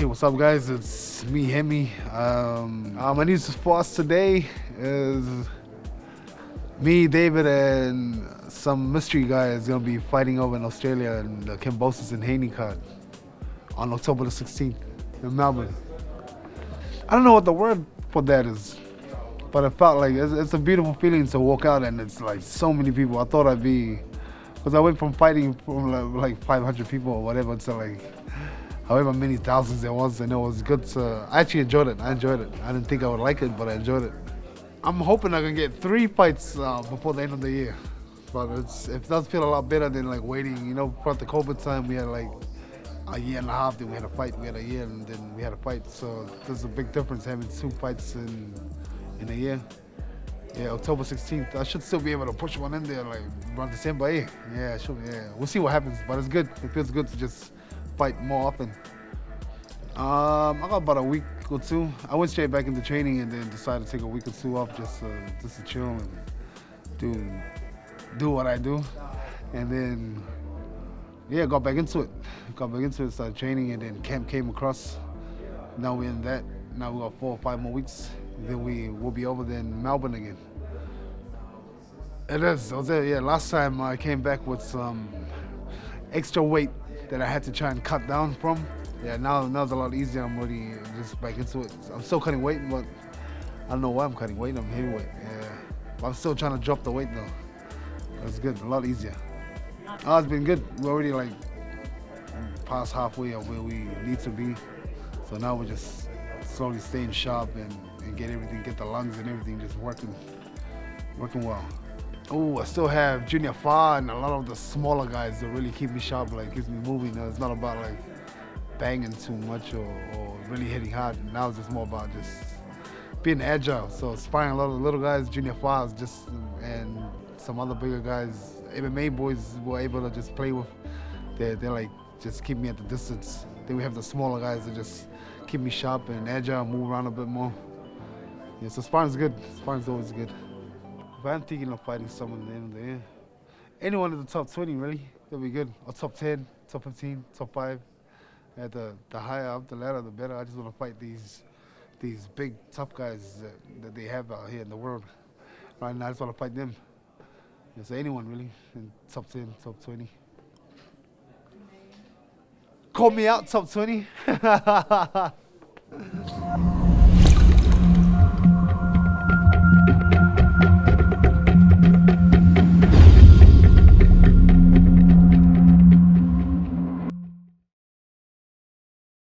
Hey, what's up, guys? It's me, Hemi. My news for us today is me, David, and some mystery guy is gonna be fighting over in Australia in the Kambosos and Haney card on October the 16th in Melbourne. I don't know what the word for that is, but it felt like it's a beautiful feeling to walk out and it's like so many people. I thought I'd be, because I went from fighting from like 500 people or whatever to like however many thousands there was, and it was good. I actually enjoyed it. I didn't think I would like it, but I enjoyed it. I'm hoping I can get 3 fights before the end of the year. But it does feel a lot better than like waiting. You know, throughout the COVID time, we had like a year and a half, then we had a fight. We had a year, and then we had a fight. So there's a big difference having 2 fights in a year. Yeah, October 16th. I should still be able to push one in there like around December 8th. Yeah, sure. Yeah, we'll see what happens. But it's good. It feels good to just fight more often. I got about a week or 2. I went straight back into training and then decided to take a week or 2 off just to chill and do what I do. And then yeah, got back into it. Started training, and then camp came across. Now we're in that. Now we got 4 or 5 more weeks. And then we will be over there in Melbourne again. It is. I was there. Yeah, last time I came back with some extra weight that I had to try and cut down from. Yeah, now it's a lot easier. I'm already just back into it. I'm still cutting weight, but I don't know why I'm cutting weight. I'm heavyweight. Yeah, but I'm still trying to drop the weight though. It's good, a lot easier. Oh, it's been good. We're already like past halfway of where we need to be. So now we're just slowly staying sharp and get the lungs and everything just working well. Oh, I still have Junior Fa and a lot of the smaller guys that really keep me sharp, like keeps me moving. It's not about like banging too much or really hitting hard. Now it's just more about just being agile. So sparring a lot of the little guys, Junior Fa and some other bigger guys, MMA boys were able to just play with. They're like just keep me at the distance. Then we have the smaller guys that just keep me sharp and agile, move around a bit more. Yeah, so sparring's good. Sparring's always good. If I'm thinking of fighting someone at the end of the year, anyone in the top 20 really, that'd be good. Or top 10, top 15, top 5. At the higher up the ladder, the better. I just want to fight these big tough guys that they have out here in the world. Right now, I just want to fight them. Yeah, so anyone really in top 10, top 20. Call me out, top 20.